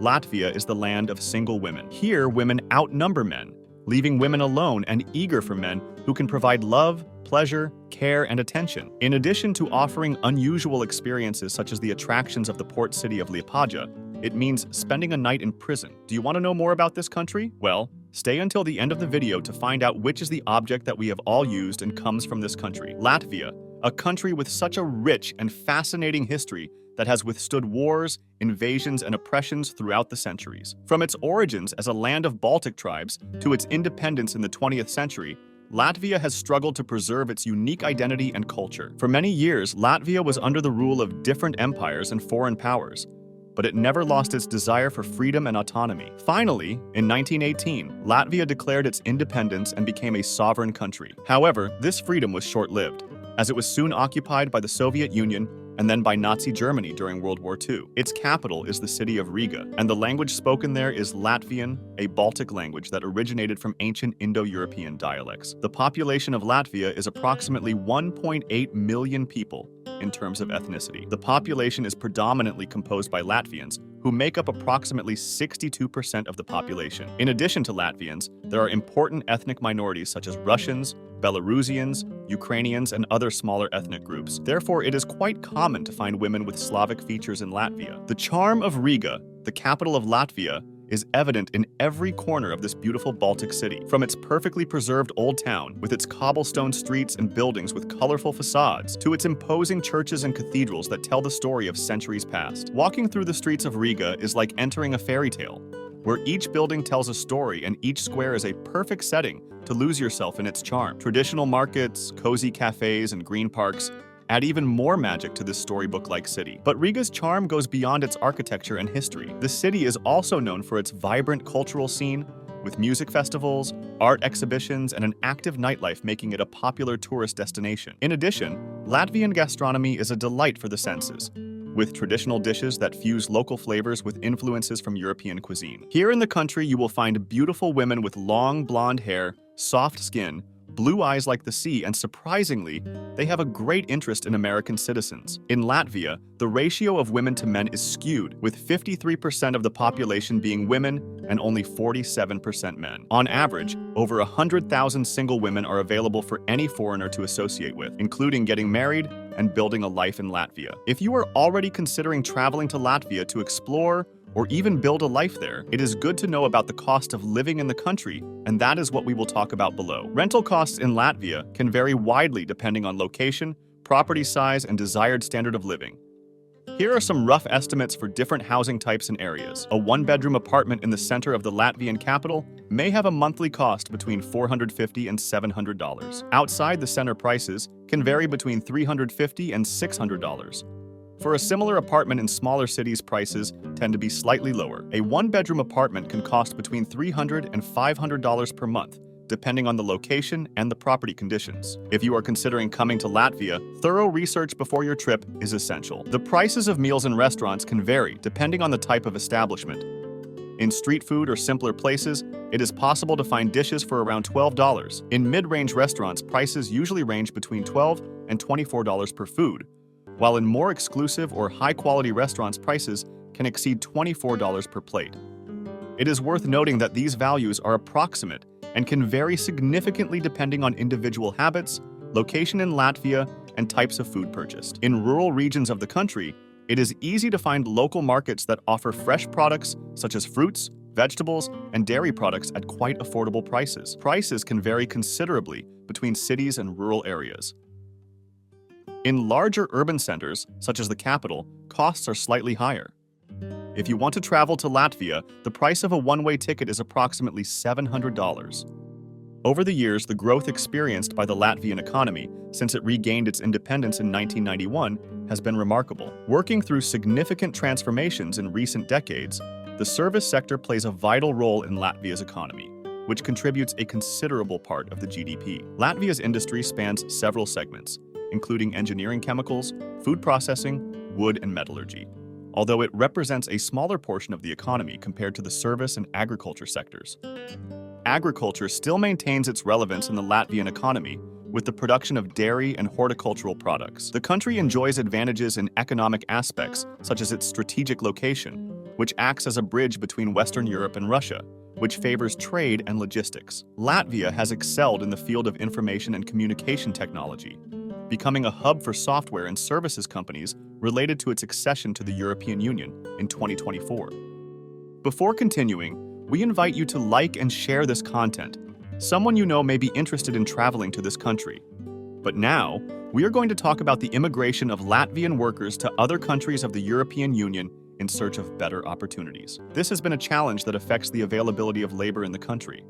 Latvia is the land of single women. Here, women outnumber men, leaving women alone and eager for men who can provide love, pleasure, care, and attention. In addition to offering unusual experiences such as the attractions of the port city of Liepaja, it means spending a night in prison. Do you want to know more about this country? Well, stay until the end of the video to find out which is the object that we have all used and comes from this country. Latvia, a country with such a rich and fascinating history that has withstood wars, invasions, and oppressions throughout the centuries. From its origins as a land of Baltic tribes to its independence in the 20th century, Latvia has struggled to preserve its unique identity and culture. For many years, Latvia was under the rule of different empires and foreign powers, but it never lost its desire for freedom and autonomy. Finally, in 1918, Latvia declared its independence and became a sovereign country. However, this freedom was short-lived, as it was soon occupied by the Soviet Union and then by Nazi Germany during World War II. Its capital is the city of Riga, and the language spoken there is Latvian, a Baltic language that originated from ancient Indo-European dialects. The population of Latvia is approximately 1.8 million people in terms of ethnicity. The population is predominantly composed by Latvians, who make up approximately 62% of the population. In addition to Latvians, there are important ethnic minorities such as Russians, Belarusians, Ukrainians, and other smaller ethnic groups. Therefore, it is quite common to find women with Slavic features in Latvia. The charm of Riga, the capital of Latvia, is evident in every corner of this beautiful Baltic city. From its perfectly preserved old town, with its cobblestone streets and buildings with colorful facades, to its imposing churches and cathedrals that tell the story of centuries past. Walking through the streets of Riga is like entering a fairy tale, where each building tells a story and each square is a perfect setting to lose yourself in its charm. Traditional markets, cozy cafes, and green parks add even more magic to this storybook-like city. But Riga's charm goes beyond its architecture and history. The city is also known for its vibrant cultural scene, with music festivals, art exhibitions, and an active nightlife making it a popular tourist destination. In addition, Latvian gastronomy is a delight for the senses, with traditional dishes that fuse local flavors with influences from European cuisine. Here in the country, you will find beautiful women with long blonde hair, soft skin, blue eyes like the sea, and surprisingly, they have a great interest in American citizens. In Latvia, the ratio of women to men is skewed, with 53% of the population being women and only 47% men. On average, over 100,000 single women are available for any foreigner to associate with, including getting married and building a life in Latvia. If you are already considering traveling to Latvia to explore or even build a life there, it is good to know about the cost of living in the country, and that is what we will talk about below. Rental costs in Latvia can vary widely depending on location, property size, and desired standard of living. Here are some rough estimates for different housing types and areas. A one-bedroom apartment in the center of the Latvian capital may have a monthly cost between $450 and $700. Outside, the center prices can vary between $350 and $600. For a similar apartment in smaller cities, prices tend to be slightly lower. A one-bedroom apartment can cost between $300 and $500 per month, depending on the location and the property conditions. If you are considering coming to Latvia, thorough research before your trip is essential. The prices of meals in restaurants can vary depending on the type of establishment. In street food or simpler places, it is possible to find dishes for around $12. In mid-range restaurants, prices usually range between $12 and $24 per food, while in more exclusive or high-quality restaurants, prices can exceed $24 per plate. It is worth noting that these values are approximate and can vary significantly depending on individual habits, location in Latvia, and types of food purchased. In rural regions of the country, it is easy to find local markets that offer fresh products such as fruits, vegetables, and dairy products at quite affordable prices. Prices can vary considerably between cities and rural areas. In larger urban centers, such as the capital, costs are slightly higher. If you want to travel to Latvia, the price of a one-way ticket is approximately $700. Over the years, the growth experienced by the Latvian economy since it regained its independence in 1991 has been remarkable. Working through significant transformations in recent decades, the service sector plays a vital role in Latvia's economy, which contributes a considerable part of the GDP. Latvia's industry spans several segments, including engineering, chemicals, food processing, wood, and metallurgy, although it represents a smaller portion of the economy compared to the service and agriculture sectors. Agriculture still maintains its relevance in the Latvian economy with the production of dairy and horticultural products. The country enjoys advantages in economic aspects, such as its strategic location, which acts as a bridge between Western Europe and Russia, which favors trade and logistics. Latvia has excelled in the field of information and communication technology, becoming a hub for software and services companies related to its accession to the European Union in 2024. Before continuing, we invite you to like and share this content. Someone you know may be interested in traveling to this country. But now, we are going to talk about the immigration of Latvian workers to other countries of the European Union in search of better opportunities. This has been a challenge that affects the availability of labor in the country.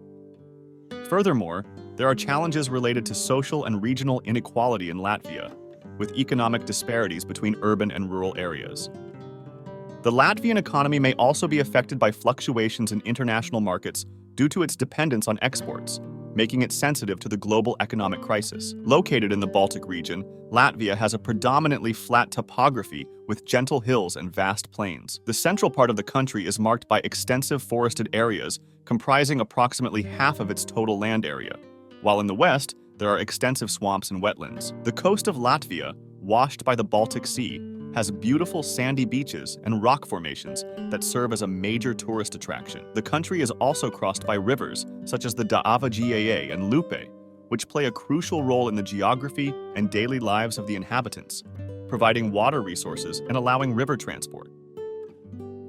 Furthermore, there are challenges related to social and regional inequality in Latvia, with economic disparities between urban and rural areas. The Latvian economy may also be affected by fluctuations in international markets due to its dependence on exports, making it sensitive to the global economic crisis. Located in the Baltic region, Latvia has a predominantly flat topography with gentle hills and vast plains. The central part of the country is marked by extensive forested areas comprising approximately half of its total land area, while in the west, there are extensive swamps and wetlands. The coast of Latvia, washed by the Baltic Sea, has beautiful sandy beaches and rock formations that serve as a major tourist attraction. The country is also crossed by rivers such as the Daava Gaa and Lupe, which play a crucial role in the geography and daily lives of the inhabitants, providing water resources and allowing river transport.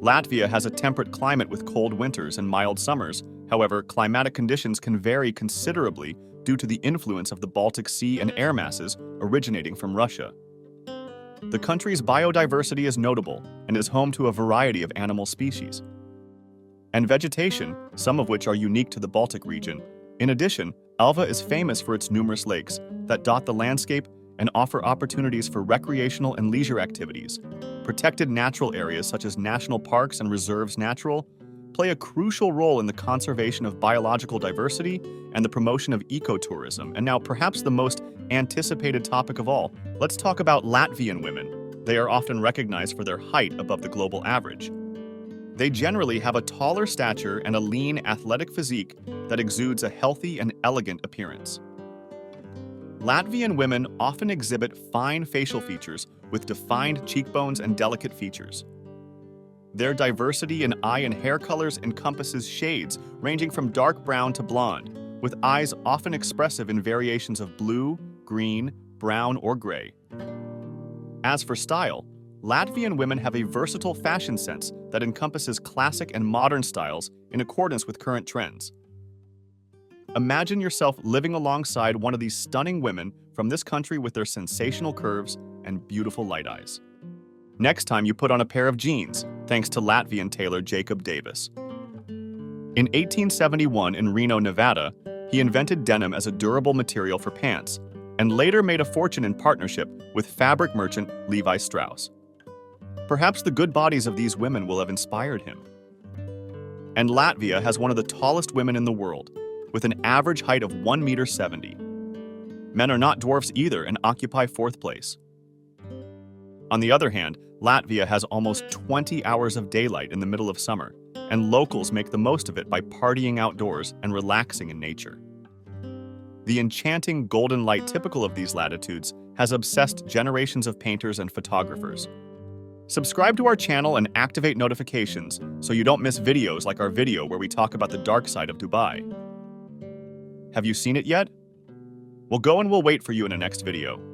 Latvia has a temperate climate with cold winters and mild summers. However, climatic conditions can vary considerably due to the influence of the Baltic Sea and air masses originating from Russia. The country's biodiversity is notable and is home to a variety of animal species and vegetation, some of which are unique to the Baltic region. In addition, Alva is famous for its numerous lakes that dot the landscape and offer opportunities for recreational and leisure activities. Protected natural areas such as national parks and reserves natural play a crucial role in the conservation of biological diversity and the promotion of ecotourism. And now, perhaps the most anticipated topic of all, let's talk about Latvian women. They are often recognized for their height above the global average. They generally have a taller stature and a lean, athletic physique that exudes a healthy and elegant appearance. Latvian women often exhibit fine facial features with defined cheekbones and delicate features. Their diversity in eye and hair colors encompasses shades ranging from dark brown to blonde, with eyes often expressive in variations of blue, green, brown, or gray. As for style, Latvian women have a versatile fashion sense that encompasses classic and modern styles in accordance with current trends. Imagine yourself living alongside one of these stunning women from this country with their sensational curves and beautiful light eyes. Next time you put on a pair of jeans, thanks to Latvian tailor Jacob Davis. In 1871 in Reno, Nevada, he invented denim as a durable material for pants, and later made a fortune in partnership with fabric merchant Levi Strauss. Perhaps the good bodies of these women will have inspired him. And Latvia has one of the tallest women in the world, with an average height of 1.70 m. Men are not dwarfs either and occupy fourth place. On the other hand, Latvia has almost 20 hours of daylight in the middle of summer, and locals make the most of it by partying outdoors and relaxing in nature. The enchanting golden light typical of these latitudes has obsessed generations of painters and photographers. Subscribe to our channel and activate notifications so you don't miss videos like our video where we talk about the dark side of Dubai. Have you seen it yet? We'll go and we'll wait for you in the next video.